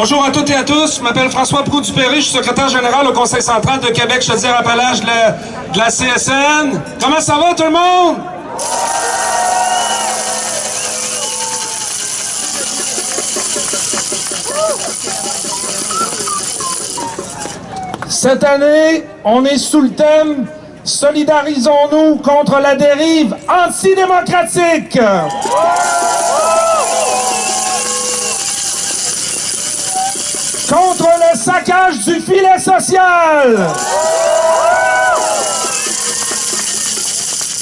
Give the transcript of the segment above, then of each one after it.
Bonjour à toutes et à tous. Je m'appelle François Proulx-Dupéry. Je suis secrétaire général au Conseil central de Québec, Chaudière-Appalaches de la CSN. Comment ça va, tout le monde? Cette année, on est sous le thème « Solidarisons-nous contre la dérive antidémocratique ». Contre le saccage du filet social.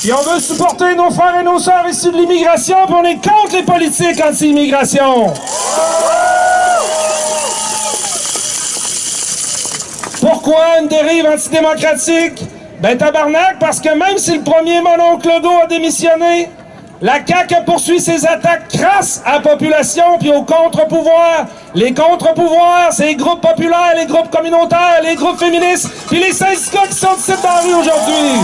Puis on veut supporter nos frères et nos sœurs issus de l'immigration, puis on est contre les politiques anti-immigration. Pourquoi une dérive antidémocratique? Ben tabarnak, parce que même si le premier mononcle Legault a démissionné, la CAQ a poursuivi ses attaques crasses à la population puis aux contre-pouvoirs. Les contre-pouvoirs, c'est les groupes populaires, les groupes communautaires, les groupes féministes, puis les syndicats qui sont ici dans la rue aujourd'hui.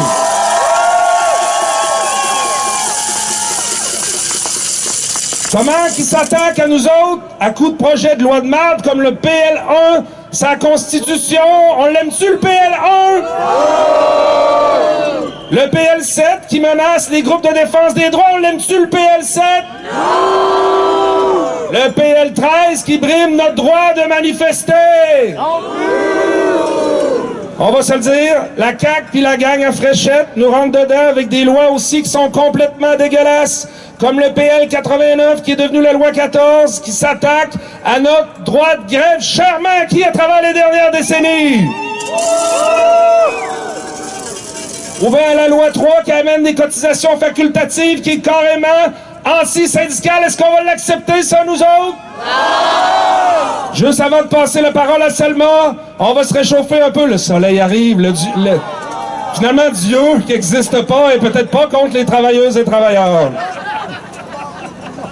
Comment qu'ils s'attaquent à nous autres à coups de projets de loi de merde comme le PL1, sa constitution? On l'aime-tu le PL1? Le PL7 qui menace les groupes de défense des droits, on l'aime-tu le PL7? Le PL13 qui brime notre droit de manifester. On va se le dire, la CAQ puis la gang à Fréchette nous rentrent dedans avec des lois aussi qui sont complètement dégueulasses, comme le PL 89 qui est devenu la loi 14, qui s'attaque à notre droit de grève chèrement acquis à travers les dernières décennies. Ou bien la loi 3 qui amène des cotisations facultatives qui est carrément anti-syndicale. Est-ce qu'on va l'accepter, ça, nous autres? Non! Juste avant de passer la parole à Selma, on va se réchauffer un peu. Le soleil arrive. Finalement, Dieu, qui n'existe pas, est peut-être pas contre les travailleuses et travailleurs.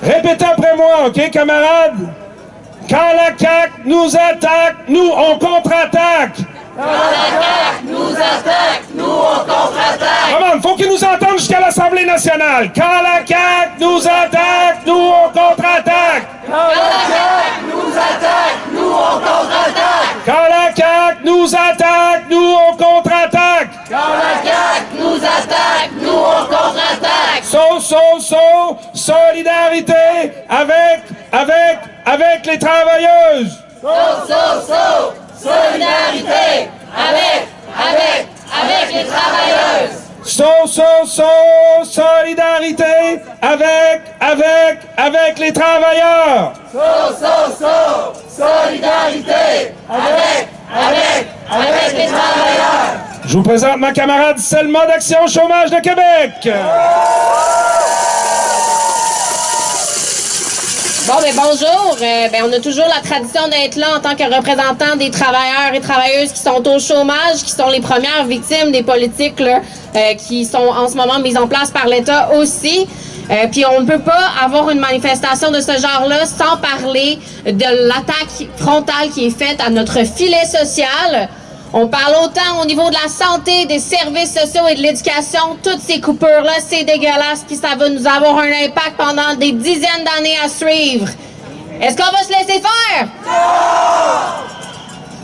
Répétez après moi, OK, camarades? Quand la CAQ nous attaque, nous, on contre-attaque. Quand la CAQ nous attaque, nous on contre-attaque. Comment? Faut qu'ils nous entendent jusqu'à l'Assemblée nationale. Quand la CAQ nous attaque, nous on contre-attaque. Quand la CAQ nous attaque, nous on contre-attaque. Quand la CAQ nous attaque, nous on contre-attaque. Quand la CAQ nous attaque, nous on contre-attaque. Solidarité avec les travailleuses. Solidarité avec les travailleuses. Solidarité avec les travailleurs. Solidarité avec les travailleurs. Je vous présente ma camarade Selma d'Action Chômage de Québec. Bon, bonjour. On a toujours la tradition d'être là en tant que représentant des travailleurs et travailleuses qui sont au chômage, qui sont les premières victimes des politiques là, qui sont en ce moment mises en place par l'État aussi. Puis on ne peut pas avoir une manifestation de ce genre-là sans parler de l'attaque frontale qui est faite à notre filet social. On parle autant au niveau de la santé, des services sociaux et de l'éducation. Toutes ces coupures-là, c'est dégueulasse, puis ça va nous avoir un impact pendant des dizaines d'années à suivre. Est-ce qu'on va se laisser faire?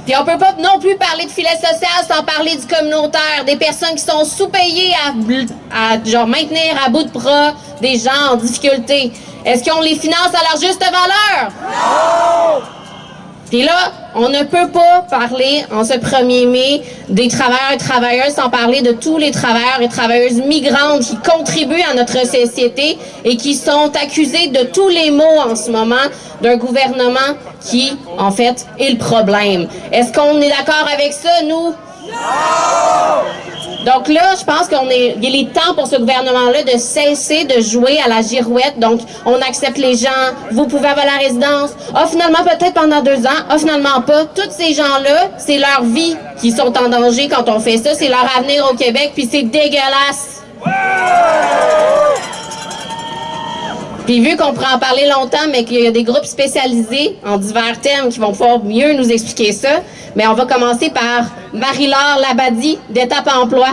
Puis on peut pas non plus parler de filet social sans parler du communautaire, des personnes qui sont sous-payées à genre maintenir à bout de bras des gens en difficulté. Est-ce qu'on les finance à leur juste valeur? Non! Puis là, on ne peut pas parler en ce 1er mai des travailleurs et travailleuses sans parler de tous les travailleurs et travailleuses migrantes qui contribuent à notre société et qui sont accusés de tous les maux en ce moment d'un gouvernement qui, en fait, est le problème. Est-ce qu'on est d'accord avec ça, nous? Non! Donc là, je pense il est temps pour ce gouvernement-là de cesser de jouer à la girouette. Donc, on accepte les gens, vous pouvez avoir la résidence. Ah, finalement, peut-être pendant 2 ans. Ah, finalement pas. Tous ces gens-là, c'est leur vie qui sont en danger quand on fait ça. C'est leur avenir au Québec, puis c'est dégueulasse. Puis vu qu'on pourrait en parler longtemps, mais qu'il y a des groupes spécialisés en divers thèmes qui vont pouvoir mieux nous expliquer ça, mais on va commencer par Marie-Laure Labadie d'Étape Emploi.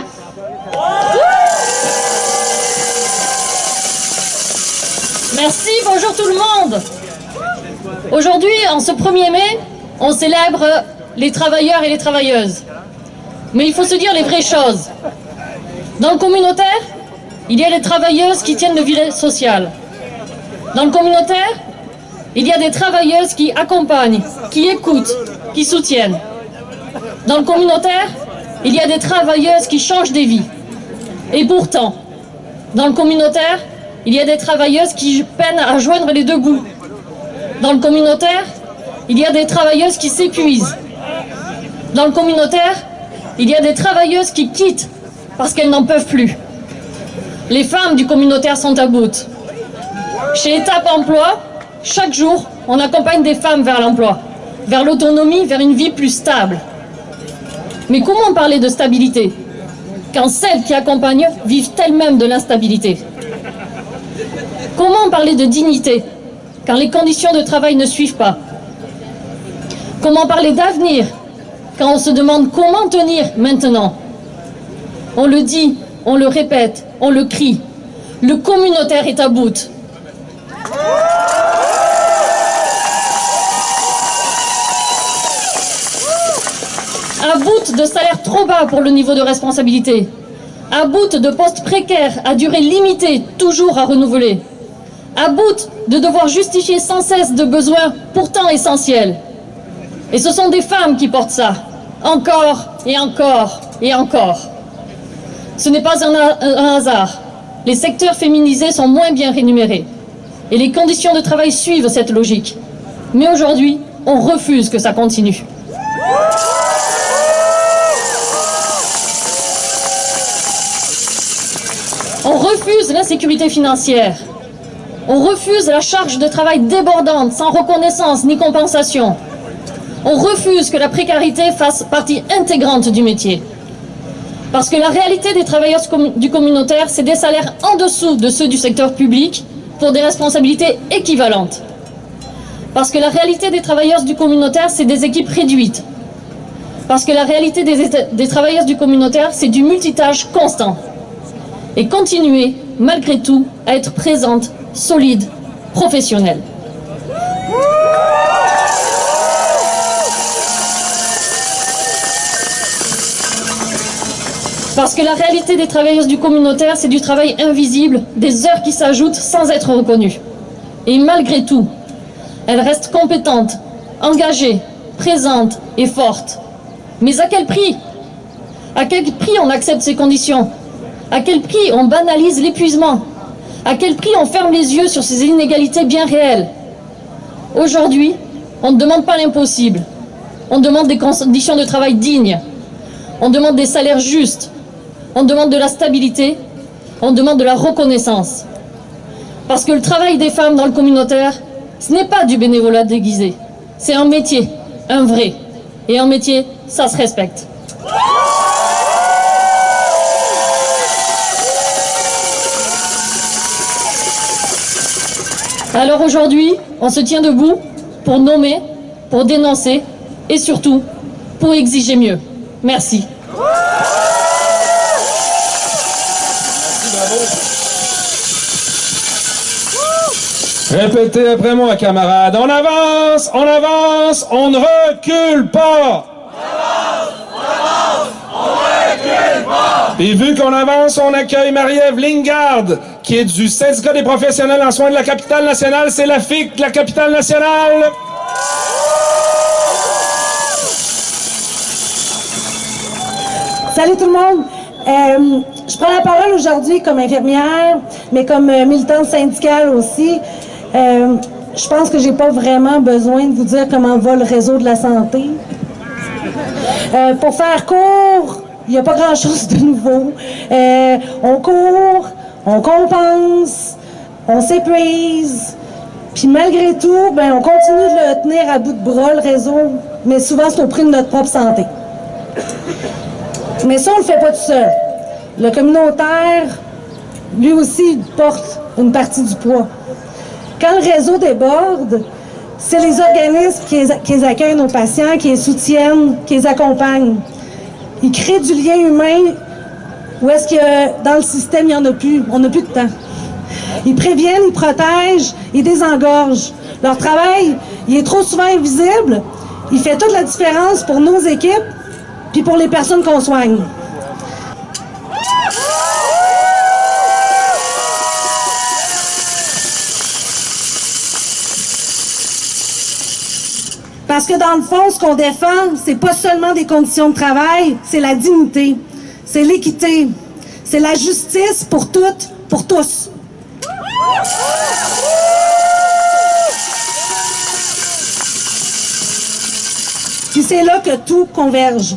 Merci, bonjour tout le monde. Aujourd'hui, en ce 1er mai, on célèbre les travailleurs et les travailleuses. Mais il faut se dire les vraies choses. Dans le communautaire, il y a les travailleuses qui tiennent le filet social. Dans le communautaire, il y a des travailleuses qui accompagnent, qui écoutent, qui soutiennent. Dans le communautaire, il y a des travailleuses qui changent des vies. Et pourtant, dans le communautaire, il y a des travailleuses qui peinent à joindre les deux bouts. Dans le communautaire, il y a des travailleuses qui s'épuisent. Dans le communautaire, il y a des travailleuses qui quittent parce qu'elles n'en peuvent plus. Les femmes du communautaire sont à bout. Chez Étape Emploi, chaque jour, on accompagne des femmes vers l'emploi, vers l'autonomie, vers une vie plus stable. Mais comment parler de stabilité quand celles qui accompagnent vivent elles-mêmes de l'instabilité? Comment parler de dignité quand les conditions de travail ne suivent pas? Comment parler d'avenir quand on se demande comment tenir maintenant? On le dit, on le répète, on le crie. Le communautaire est à bout. À bout de salaires trop bas pour le niveau de responsabilité. À bout de postes précaires à durée limitée, toujours à renouveler. À bout de devoir justifier sans cesse de besoins pourtant essentiels. Et ce sont des femmes qui portent ça. Encore et encore et encore. Ce n'est pas un hasard. Les secteurs féminisés sont moins bien rémunérés. Et les conditions de travail suivent cette logique. Mais aujourd'hui, on refuse que ça continue. On refuse l'insécurité financière. On refuse la charge de travail débordante, sans reconnaissance ni compensation. On refuse que la précarité fasse partie intégrante du métier. Parce que la réalité des travailleurs du communautaire, c'est des salaires en dessous de ceux du secteur public pour des responsabilités équivalentes. Parce que la réalité des travailleurs du communautaire, c'est des équipes réduites. Parce que la réalité des travailleurs du communautaire, c'est du multitâche constant. Et continuer, malgré tout, à être présente, solide, professionnelle. Parce que la réalité des travailleuses du communautaire, c'est du travail invisible, des heures qui s'ajoutent sans être reconnues. Et malgré tout, elles restent compétentes, engagées, présentes et fortes. Mais à quel prix? À quel prix on accepte ces conditions? À quel prix on banalise l'épuisement? À quel prix on ferme les yeux sur ces inégalités bien réelles? Aujourd'hui, on ne demande pas l'impossible. On demande des conditions de travail dignes. On demande des salaires justes. On demande de la stabilité. On demande de la reconnaissance. Parce que le travail des femmes dans le communautaire, ce n'est pas du bénévolat déguisé. C'est un métier, un vrai. Et un métier, ça se respecte. Alors aujourd'hui, on se tient debout pour nommer, pour dénoncer et surtout pour exiger mieux. Merci. Répétez après moi, camarades. On avance, on ne recule pas. On recule pas! Et vu qu'on avance, on accueille Marie-Ève Lingard, qui est du syndicat des professionnels en soins de la capitale nationale. C'est la FIC de la capitale nationale. Salut tout le monde! Je prends la parole aujourd'hui comme infirmière, mais comme militante syndicale aussi. Je pense que j'ai pas vraiment besoin de vous dire comment va le réseau de la santé. Pour faire court, il n'y a pas grand-chose de nouveau. On court, on compense, on s'épuise. Puis malgré tout, ben, on continue de le tenir à bout de bras, le réseau, mais souvent c'est au prix de notre propre santé. Mais ça, on le fait pas tout seul. Le communautaire, lui aussi, porte une partie du poids. Quand le réseau déborde, c'est les organismes qui accueillent nos patients, qui les soutiennent, qui les accompagnent. Ils créent du lien humain où est-ce que dans le système, il n'y en a plus. On n'a plus de temps. Ils préviennent, ils protègent, ils désengorgent. Leur travail, il est trop souvent invisible, Il fait toute la différence pour nos équipes puis pour les personnes qu'on soigne. Parce que dans le fond, ce qu'on défend, c'est pas seulement des conditions de travail, c'est la dignité, c'est l'équité, c'est la justice pour toutes, pour tous. Puis c'est là que tout converge.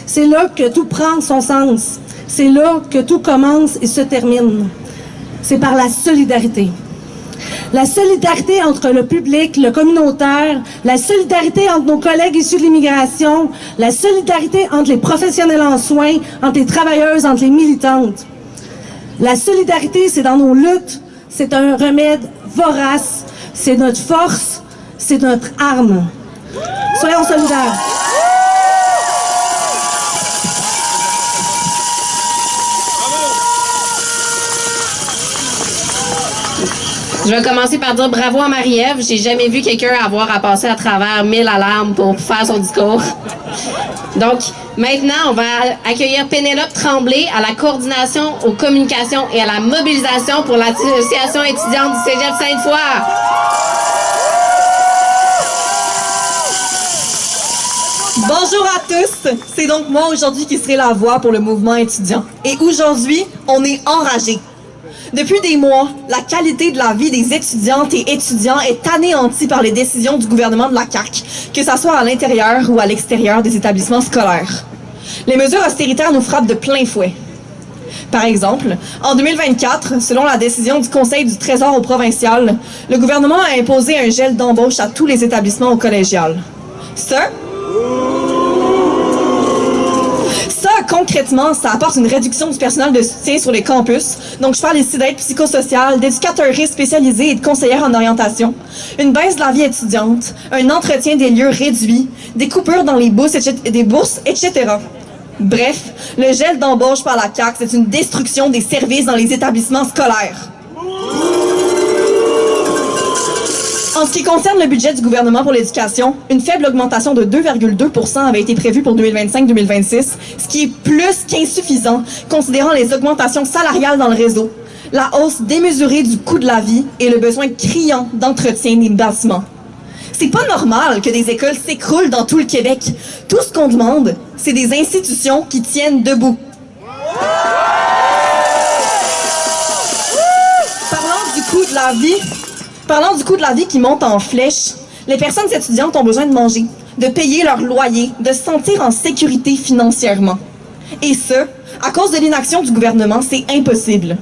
C'est là que tout prend son sens. C'est là que tout commence et se termine. C'est par la solidarité. La solidarité entre le public, le communautaire, la solidarité entre nos collègues issus de l'immigration, la solidarité entre les professionnels en soins, entre les travailleuses, entre les militantes. La solidarité, c'est dans nos luttes, c'est un remède vorace, c'est notre force, c'est notre arme. Soyons solidaires. Je vais commencer par dire bravo à Marie-Ève. J'ai jamais vu quelqu'un avoir à passer à travers 1000 alarmes pour faire son discours. Donc, maintenant, on va accueillir Pénélope Tremblay à la coordination, aux communications et à la mobilisation pour l'association étudiante du Cégep Sainte-Foy. Bonjour à tous, c'est donc moi aujourd'hui qui serai la voix pour le mouvement étudiant. Et aujourd'hui, on est enragés. Depuis des mois, la qualité de la vie des étudiantes et étudiants est anéantie par les décisions du gouvernement de la CAQ, que ce soit à l'intérieur ou à l'extérieur des établissements scolaires. Les mesures austéritaires nous frappent de plein fouet. Par exemple, en 2024, selon la décision du Conseil du Trésor au provincial, le gouvernement a imposé un gel d'embauche à tous les établissements au collégial. Ça, concrètement, ça apporte une réduction du personnel de soutien sur les campus. Donc, je parle ici d'aide psychosociale, d'éducateurs spécialisés et de conseillères en orientation. Une baisse de la vie étudiante, un entretien des lieux réduit, des coupures dans les bourses, etc. Bref, le gel d'embauche par la CAQ, c'est une destruction des services dans les établissements scolaires. En ce qui concerne le budget du gouvernement pour l'éducation, une faible augmentation de 2,2% avait été prévue pour 2025-2026, ce qui est plus qu'insuffisant considérant les augmentations salariales dans le réseau, la hausse démesurée du coût de la vie et le besoin criant d'entretien des bâtiments. C'est pas normal que des écoles s'écroulent dans tout le Québec. Tout ce qu'on demande, c'est des institutions qui tiennent debout. Parlant du coût de la vie qui monte en flèche, les personnes étudiantes ont besoin de manger, de payer leur loyer, de se sentir en sécurité financièrement. Et ce, à cause de l'inaction du gouvernement, c'est impossible.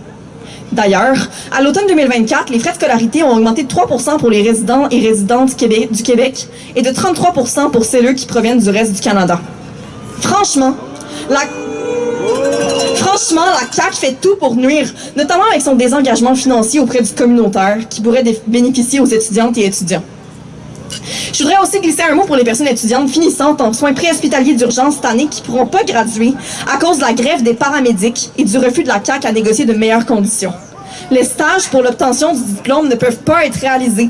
D'ailleurs, à l'automne 2024, les frais de scolarité ont augmenté de 3% pour les résidents et résidentes du Québec et de 33% pour celles qui proviennent du reste du Canada. Franchement, la CAQ fait tout pour nuire, notamment avec son désengagement financier auprès du communautaire qui pourrait bénéficier aux étudiantes et étudiants. Je voudrais aussi glisser un mot pour les personnes étudiantes finissantes en soins préhospitaliers d'urgence cette année qui ne pourront pas graduer à cause de la grève des paramédics et du refus de la CAQ à négocier de meilleures conditions. Les stages pour l'obtention du diplôme ne peuvent pas être réalisés.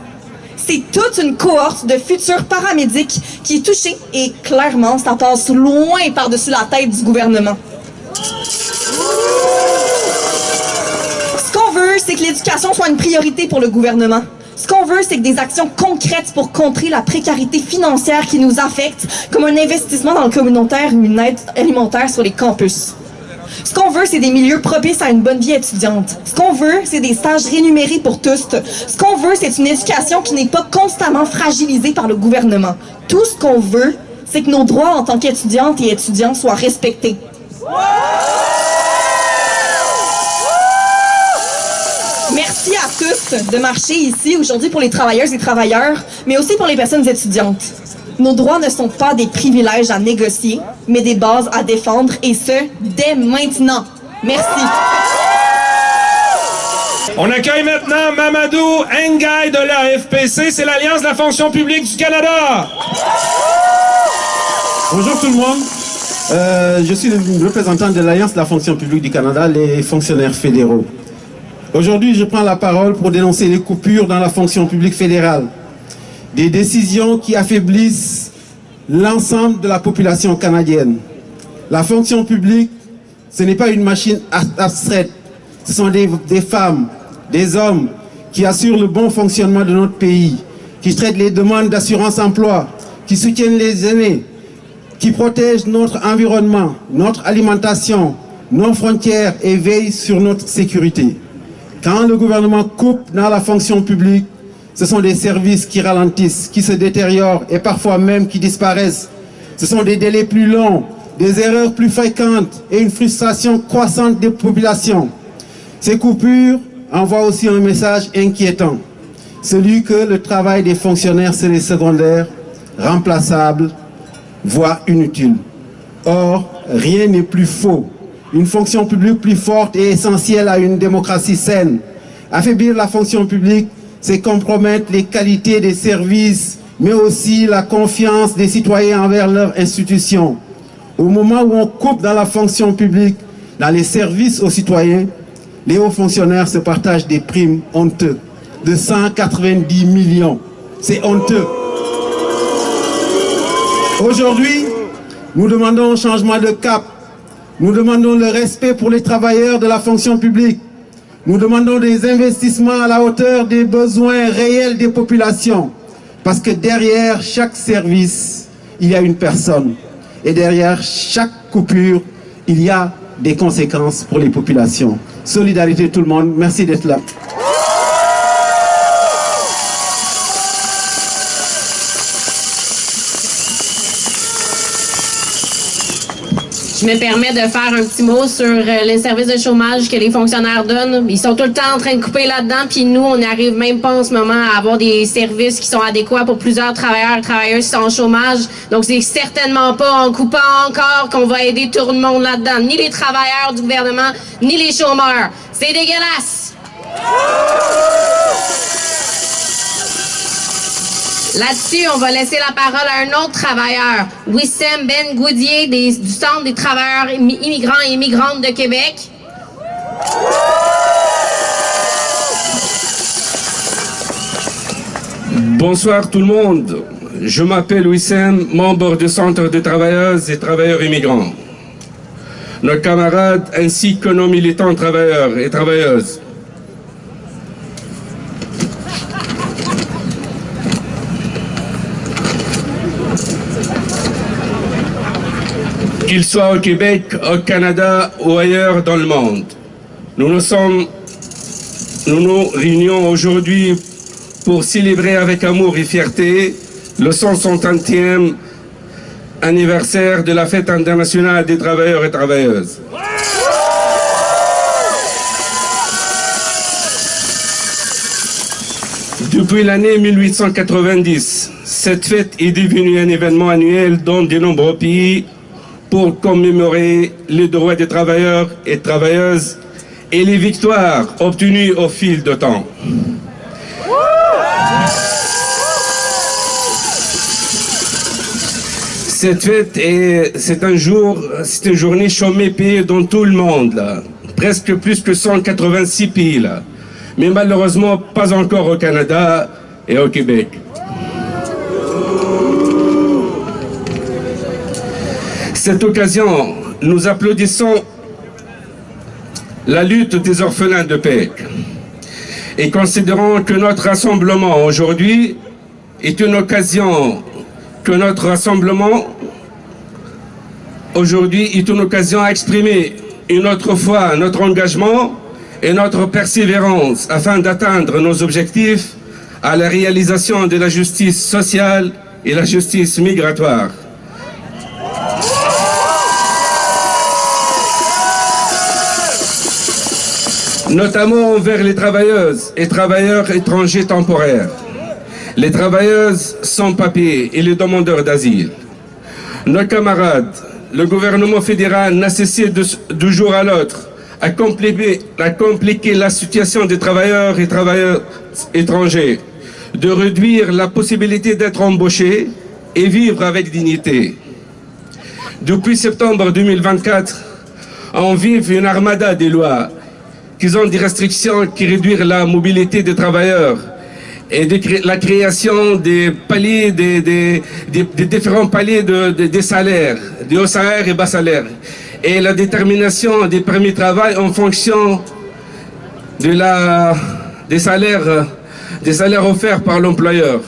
C'est toute une cohorte de futurs paramédics qui est touchée et clairement, ça passe loin par-dessus la tête du gouvernement. Ce qu'on veut, c'est que l'éducation soit une priorité pour le gouvernement. Ce qu'on veut, c'est que des actions concrètes pour contrer la précarité financière qui nous affecte, comme un investissement dans le communautaire ou une aide alimentaire sur les campus. Ce qu'on veut, c'est des milieux propices à une bonne vie étudiante. Ce qu'on veut, c'est des stages rémunérés pour tous. Ce qu'on veut, c'est une éducation qui n'est pas constamment fragilisée par le gouvernement. Tout ce qu'on veut, c'est que nos droits en tant qu'étudiantes et étudiants soient respectés. Merci à tous de marcher ici aujourd'hui pour les travailleuses et travailleurs, mais aussi pour les personnes étudiantes. Nos droits ne sont pas des privilèges à négocier, mais des bases à défendre, et ce, dès maintenant. Merci. On accueille maintenant Mamadou Ngaï de l'AFPC, c'est l'Alliance de la fonction publique du Canada. Bonjour tout le monde. Je suis le représentant de l'Alliance de la fonction publique du Canada, les fonctionnaires fédéraux. Aujourd'hui, je prends la parole pour dénoncer les coupures dans la fonction publique fédérale. Des décisions qui affaiblissent l'ensemble de la population canadienne. La fonction publique, ce n'est pas une machine abstraite. Ce sont des femmes, des hommes qui assurent le bon fonctionnement de notre pays, qui traitent les demandes d'assurance emploi, qui soutiennent les aînés, qui protègent notre environnement, notre alimentation, nos frontières et veillent sur notre sécurité. Quand le gouvernement coupe dans la fonction publique, ce sont des services qui ralentissent, qui se détériorent et parfois même qui disparaissent. Ce sont des délais plus longs, des erreurs plus fréquentes et une frustration croissante des populations. Ces coupures envoient aussi un message inquiétant, celui que le travail des fonctionnaires serait secondaire, remplaçable, voire inutile. Or, rien n'est plus faux. Une fonction publique plus forte est essentielle à une démocratie saine. Affaiblir la fonction publique, c'est compromettre les qualités des services, mais aussi la confiance des citoyens envers leurs institutions. Au moment où on coupe dans la fonction publique, dans les services aux citoyens, les hauts fonctionnaires se partagent des primes honteuses de 190 millions. C'est honteux. Aujourd'hui, nous demandons un changement de cap. Nous demandons le respect pour les travailleurs de la fonction publique. Nous demandons des investissements à la hauteur des besoins réels des populations. Parce que derrière chaque service, il y a une personne. Et derrière chaque coupure, il y a des conséquences pour les populations. Solidarité tout le monde. Merci d'être là. Je me permets de faire un petit mot sur les services de chômage que les fonctionnaires donnent. Ils sont tout le temps en train de couper là-dedans, puis nous, on n'arrive même pas en ce moment à avoir des services qui sont adéquats pour plusieurs travailleurs et travailleuses qui sont en chômage. Donc, c'est certainement pas en coupant encore qu'on va aider tout le monde là-dedans. Ni les travailleurs du gouvernement, ni les chômeurs. C'est dégueulasse! Là-dessus, on va laisser la parole à un autre travailleur, Wissem Ben Goudier, du Centre des travailleurs immigrants et immigrantes de Québec. Bonsoir tout le monde. Je m'appelle Wissem, membre du Centre des travailleuses et travailleurs immigrants. Nos camarades ainsi que nos militants travailleurs et travailleuses. Qu'ils soient au Québec, au Canada ou ailleurs dans le monde. Nous nous réunions aujourd'hui pour célébrer avec amour et fierté le 150e anniversaire de la Fête internationale des travailleurs et travailleuses. Depuis l'année 1890, cette fête est devenue un événement annuel dans de nombreux pays pour commémorer les droits des travailleurs et travailleuses et les victoires obtenues au fil du temps. Cette fête c'est une journée chômée payée dans tout le monde, là. Presque plus que 186 pays, là. Mais malheureusement pas encore au Canada et au Québec. Cette occasion, nous applaudissons la lutte des orphelins de PEC et considérons que notre rassemblement aujourd'hui est une occasion, à exprimer une autre fois notre engagement et notre persévérance afin d'atteindre nos objectifs à la réalisation de la justice sociale et la justice migratoire. Notamment envers les travailleuses et travailleurs étrangers temporaires, les travailleuses sans papier et les demandeurs d'asile. Nos camarades, le gouvernement fédéral n'a cessé de jour à l'autre à compliquer la situation des travailleurs et travailleuses étrangers, de réduire la possibilité d'être embauchés et vivre avec dignité. Depuis septembre 2024, on vit une armada des lois qui ont des restrictions qui réduisent la mobilité des travailleurs et la création des paliers, des différents paliers des salaires, des hauts salaires et bas salaires, et la détermination des permis de travail en fonction des salaires offerts par l'employeur,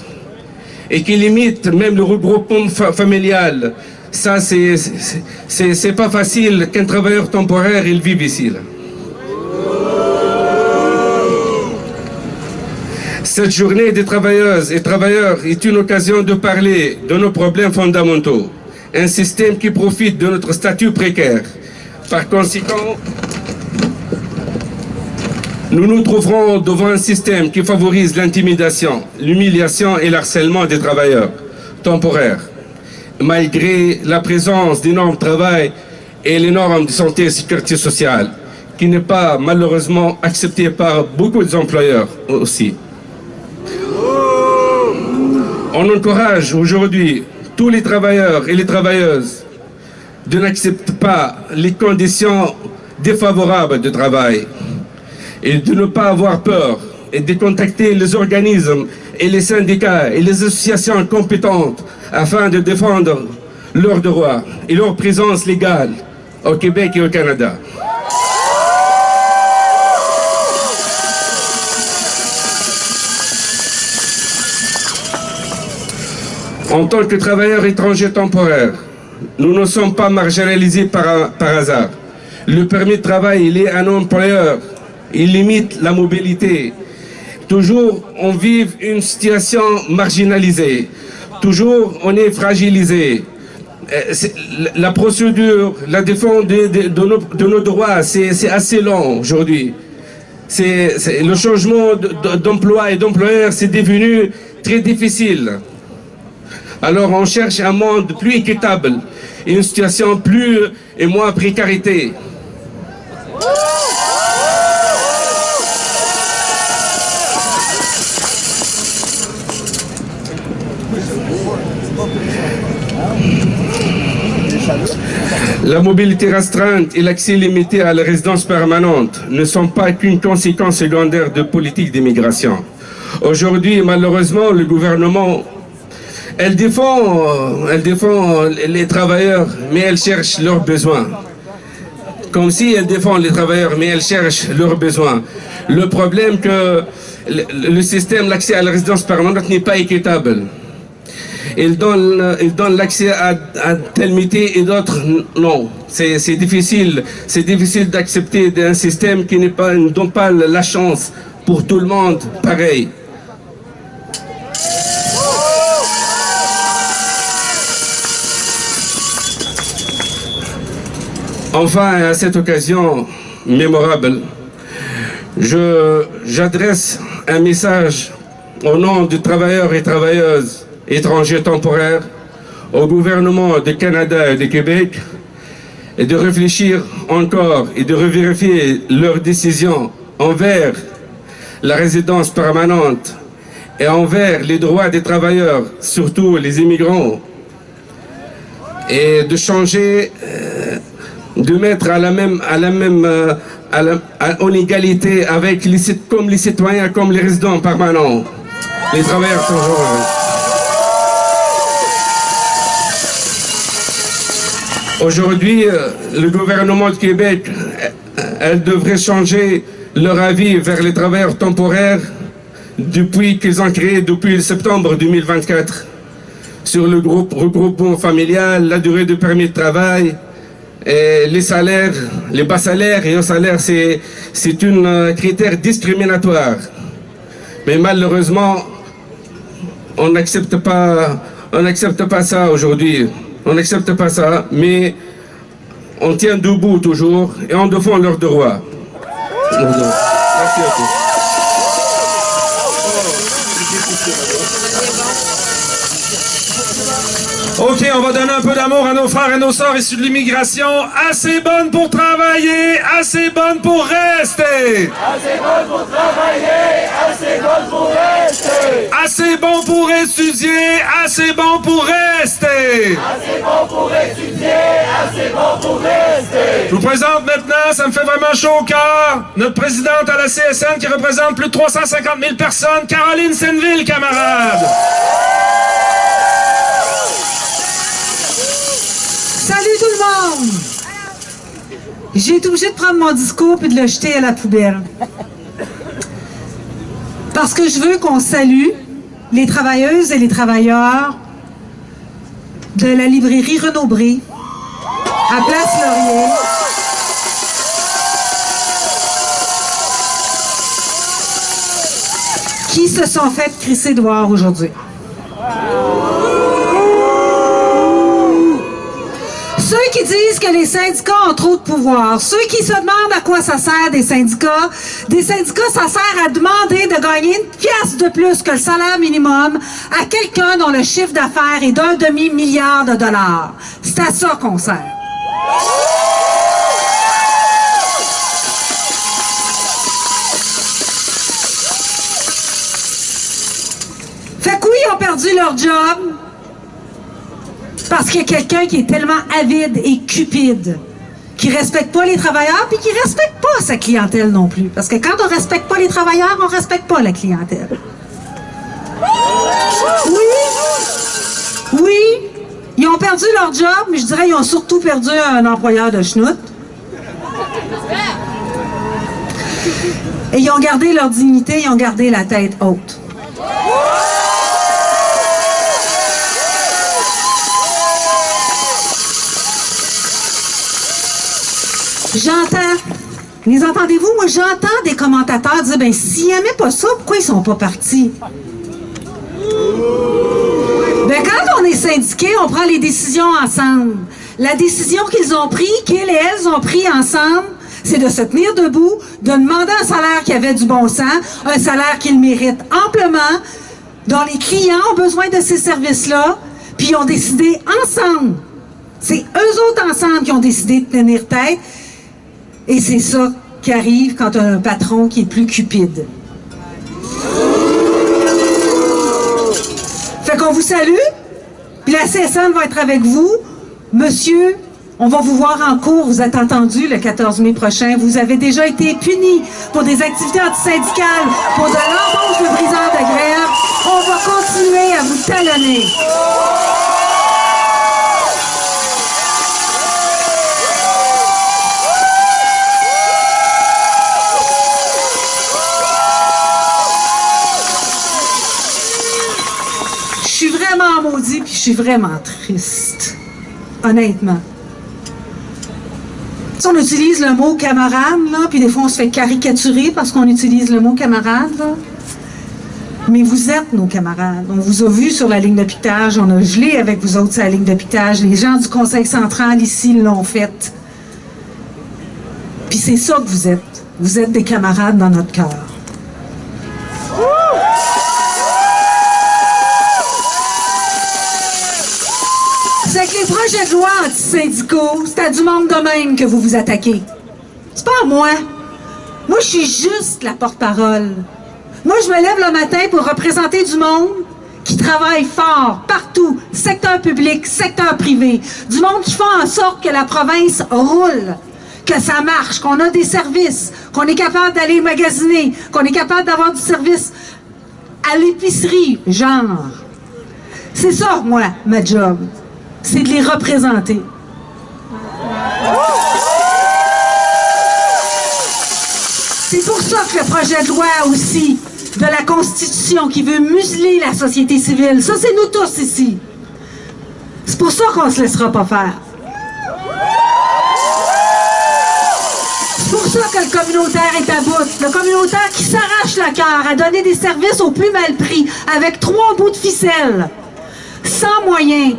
et qui limite même le regroupement familial. Ça, c'est pas facile qu'un travailleur temporaire, il vive ici, là. Cette journée des travailleuses et travailleurs est une occasion de parler de nos problèmes fondamentaux. Un système qui profite de notre statut précaire. Par conséquent, nous nous trouverons devant un système qui favorise l'intimidation, l'humiliation et l'harcèlement des travailleurs temporaires, malgré la présence des normes de travail et les normes de santé et sécurité sociale, qui n'est pas malheureusement acceptée par beaucoup d'employeurs aussi. On encourage aujourd'hui tous les travailleurs et les travailleuses de n'accepter pas les conditions défavorables de travail et de ne pas avoir peur et de contacter les organismes et les syndicats et les associations compétentes afin de défendre leurs droits et leur présence légale au Québec et au Canada. En tant que travailleurs étrangers temporaires, nous ne sommes pas marginalisés par hasard. Le permis de travail, il est un employeur. Il limite la mobilité. Toujours, on vit une situation marginalisée. Toujours, on est fragilisé. La procédure, la défense de nos droits, c'est assez long aujourd'hui. Le changement d'emploi et d'employeur, c'est devenu très difficile. Alors on cherche un monde plus équitable, une situation plus et moins précarité. La mobilité restreinte et l'accès limité à la résidence permanente ne sont pas qu'une conséquence secondaire de politique d'immigration. Aujourd'hui, malheureusement, le gouvernement Elle défend les travailleurs, mais elle cherche leurs besoins. Comme si elle défend les travailleurs, mais elle cherche leurs besoins. Le problème que le système, l'accès à la résidence permanente n'est pas équitable. Il donne l'accès à tel métier et d'autres non. C'est difficile d'accepter un système qui ne donne pas la chance pour tout le monde pareil. Enfin, à cette occasion mémorable, j'adresse un message au nom des travailleurs et travailleuses étrangers temporaires au gouvernement du Canada et du Québec et de réfléchir encore et de revérifier leurs décisions envers la résidence permanente et envers les droits des travailleurs, surtout les immigrants, et de changer de mettre en égalité avec comme les citoyens, comme les résidents permanents, les travailleurs temporaires. Aujourd'hui, le gouvernement du Québec, elle devrait changer leur avis vers les travailleurs temporaires depuis qu'ils ont créé depuis septembre 2024 sur le regroupement familial, la durée de permis de travail, et les salaires, les bas salaires et hauts salaires, c'est un critère discriminatoire. Mais malheureusement, on n'accepte pas ça aujourd'hui. On n'accepte pas ça, mais on tient debout toujours et on défend leurs droits. Merci à tous. OK, on va donner un peu d'amour à nos frères et nos sœurs issus de l'immigration. Assez bonnes pour travailler, assez bonnes pour rester. Assez bonnes pour travailler, assez bonnes pour rester. Assez bon pour étudier, assez bon pour rester. Assez bon pour étudier, assez bon pour rester. Je vous présente maintenant, ça me fait vraiment chaud au cœur, notre présidente à la CSN qui représente plus de 350 000 personnes, Caroline Senneville, camarades. Salut tout le monde! J'ai été obligée de prendre mon discours et de le jeter à la poubelle. Parce que je veux qu'on salue les travailleuses et les travailleurs de la librairie Renaud-Bré à Place Laurier. Qui se sont fait crisser dehors aujourd'hui. Ceux qui disent que les syndicats ont trop de pouvoir, ceux qui se demandent à quoi ça sert des syndicats, ça sert à demander de gagner une pièce de plus que le salaire minimum à quelqu'un dont le chiffre d'affaires est d'1 demi-milliard de dollars. C'est à ça qu'on sert. Fait que oui, ils ont perdu leur job. Parce qu'il y a quelqu'un qui est tellement avide et cupide, qui respecte pas les travailleurs, puis qui respecte pas sa clientèle non plus. Parce que quand on respecte pas les travailleurs, on respecte pas la clientèle. Oui, ils ont perdu leur job, mais je dirais qu'ils ont surtout perdu un employeur de schnout. Et ils ont gardé leur dignité, ils ont gardé la tête haute. J'entends, les entendez-vous? Moi, j'entends des commentateurs dire, ben, s'ils n'aimaient pas ça, pourquoi ils sont pas partis? Ben, quand on est syndiqué, on prend les décisions ensemble. La décision qu'ils ont prise, qu'ils et elles ont pris ensemble, c'est de se tenir debout, de demander un salaire qui avait du bon sens, un salaire qu'ils méritent amplement, dont les clients ont besoin de ces services-là, puis ils ont décidé ensemble. C'est eux autres ensemble qui ont décidé de tenir tête. Et c'est ça qui arrive quand on a un patron qui est plus cupide. Fait qu'on vous salue, puis la CSN va être avec vous. Monsieur, on va vous voir en cours, vous êtes entendu le 14 mai prochain. Vous avez déjà été puni pour des activités antisyndicales, pour de l'embauche de briseurs de grève. On va continuer à vous talonner. Je suis vraiment maudit, puis je suis vraiment triste. Honnêtement. Si on utilise le mot camarade, là, puis des fois on se fait caricaturer parce qu'on utilise le mot camarade, là. Mais vous êtes nos camarades. On vous a vus sur la ligne de piquetage, on a gelé avec vous autres sur la ligne de piquetage. Les gens du Conseil central ici l'ont fait. Puis c'est ça que vous êtes. Vous êtes des camarades dans notre cœur. C'est que les projets de loi anti-syndicaux, c'est à du monde de même que vous vous attaquez. C'est pas à moi. Moi, je suis juste la porte-parole. Moi, je me lève le matin pour représenter du monde qui travaille fort, partout, secteur public, secteur privé. Du monde qui fait en sorte que la province roule, que ça marche, qu'on a des services, qu'on est capable d'aller magasiner, qu'on est capable d'avoir du service à l'épicerie, genre. C'est ça, moi, ma job. C'est de les représenter. C'est pour ça que le projet de loi aussi de la Constitution qui veut museler la société civile, ça c'est nous tous ici. C'est pour ça qu'on se laissera pas faire. C'est pour ça que le communautaire est à bout. Le communautaire qui s'arrache le cœur à donner des services au plus mal prix, avec 3 bouts de ficelle, sans moyens.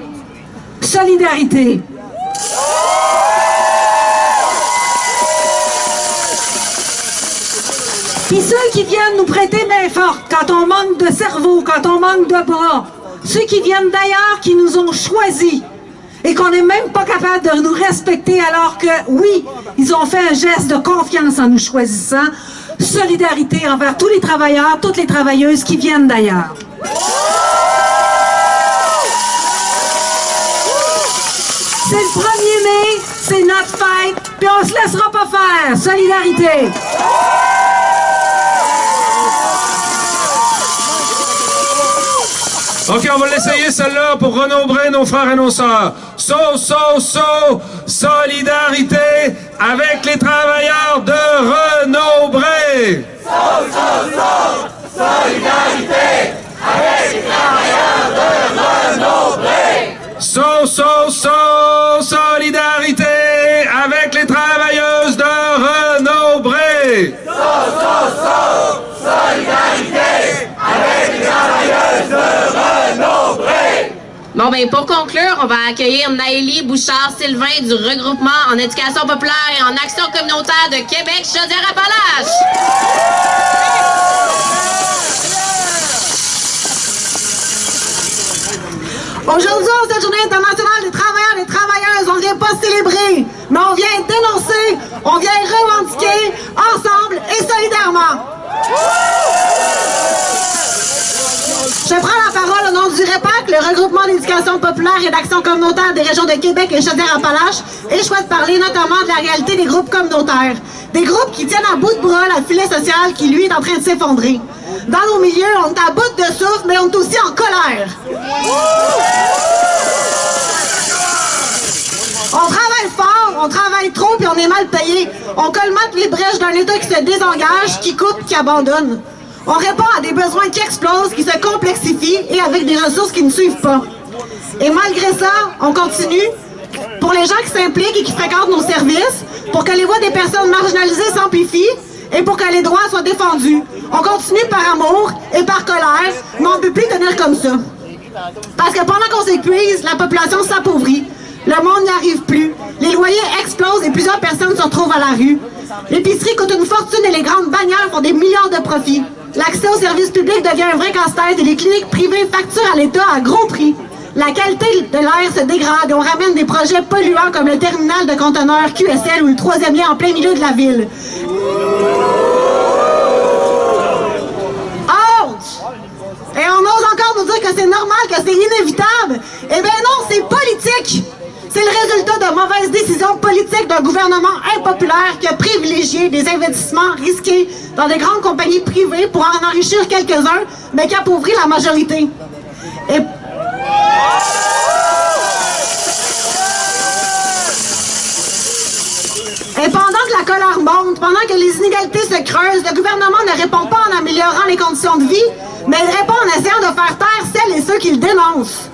Solidarité. Puis ceux qui viennent nous prêter main forte quand on manque de cerveau, quand on manque de bras, ceux qui viennent d'ailleurs, qui nous ont choisis et qu'on n'est même pas capable de nous respecter alors que, oui, ils ont fait un geste de confiance en nous choisissant. Solidarité envers tous les travailleurs, toutes les travailleuses qui viennent d'ailleurs. C'est le 1er mai. c'est notre fête, puis on se laissera pas faire. Solidarité. OK, on va l'essayer celle-là pour Renaud Bré, nos frères et nos sœurs. Solidarité avec les travailleurs de Renaud Bré. Solidarité avec les travailleurs de Renaud Bré. Solidarité avec les travailleuses de Renaud Bré. Solidarité avec les travailleuses de Renaud Bré. Bon, ben pour conclure, on va accueillir Naëlie Bouchard-Sylvain du regroupement en éducation populaire et en action communautaire de Québec Chaudière-Appalaches. Aujourd'hui, en cette journée internationale des travailleurs et des travailleuses, on ne vient pas célébrer, mais on vient dénoncer, on vient revendiquer ensemble et solidairement. Je prends la parole au nom du REPAC, le regroupement d'éducation populaire et d'action communautaire des régions de Québec et Chaudière-Appalaches, et je souhaite parler notamment de la réalité des groupes communautaires. Des groupes qui tiennent à bout de bras le filet social qui, lui, est en train de s'effondrer. Dans nos milieux, on est à bout de souffle, mais on est aussi en colère. On travaille fort, on travaille trop, puis on est mal payé. On colmate les brèches d'un État qui se désengage, qui coupe, qui abandonne. On répond à des besoins qui explosent, qui se complexifient et avec des ressources qui ne suivent pas. Et malgré ça, on continue. Pour les gens qui s'impliquent et qui fréquentent nos services, pour que les voix des personnes marginalisées s'amplifient et pour que les droits soient défendus. On continue par amour et par colère, mais on ne peut plus tenir comme ça. Parce que pendant qu'on s'épuise, la population s'appauvrit. Le monde n'y arrive plus. Les loyers explosent et plusieurs personnes se retrouvent à la rue. L'épicerie coûte une fortune et les grandes bannières font des milliards de profits. L'accès aux services publics devient un vrai casse-tête et les cliniques privées facturent à l'État à gros prix. La qualité de l'air se dégrade et on ramène des projets polluants comme le terminal de conteneurs QSL ou le 3e lien en plein milieu de la ville. Ouch! Et on ose encore nous dire que c'est normal, que c'est inévitable. Eh bien non, c'est politique! C'est le résultat de mauvaises décisions politiques d'un gouvernement impopulaire qui a privilégié des investissements risqués dans des grandes compagnies privées pour en enrichir quelques-uns, mais qui appauvrit la majorité. Et pendant que la colère monte, pendant que les inégalités se creusent, le gouvernement ne répond pas en améliorant les conditions de vie, mais il répond en essayant de faire taire celles et ceux qui le dénoncent.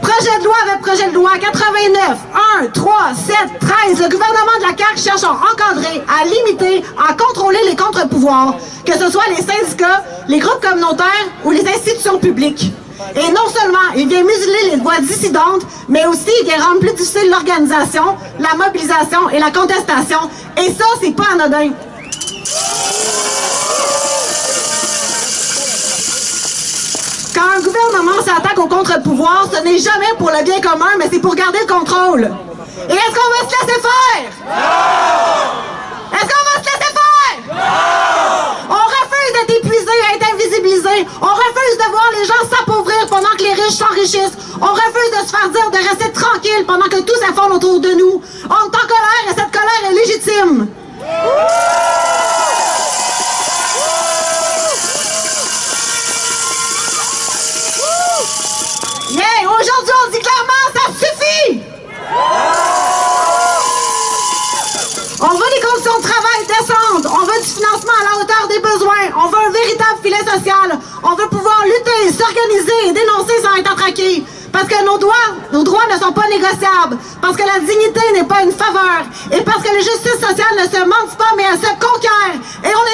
Projet de loi avec projet de loi 89, 1, 3, 7, 13, le gouvernement de la CAQ cherche à encadrer, à limiter, à contrôler les contre-pouvoirs, que ce soit les syndicats, les groupes communautaires ou les institutions publiques. Et non seulement il vient museler les voix dissidentes, mais aussi il vient rendre plus difficile l'organisation, la mobilisation et la contestation. Et ça, c'est pas anodin. Quand un gouvernement s'attaque au contre-pouvoir, ce n'est jamais pour le bien commun, mais c'est pour garder le contrôle. Et est-ce qu'on va se laisser faire? Non! Est-ce qu'on va se laisser faire? Non! On refuse d'être épuisé, d'être invisibilisé. On refuse de voir les gens s'appauvrir pendant que les riches s'enrichissent. On refuse de se faire dire de rester tranquille pendant que tout s'effondre autour de nous. On est en colère et cette colère est légitime. Mais aujourd'hui, on dit clairement, ça suffit! On veut des conditions de travail décentes, on veut du financement à la hauteur des besoins, on veut un véritable filet social, on veut pouvoir lutter, s'organiser et dénoncer sans être attraqué. Parce que nos droits ne sont pas négociables, parce que la dignité n'est pas une faveur, et parce que la justice sociale ne se mente pas, mais elle se conquiert. Et on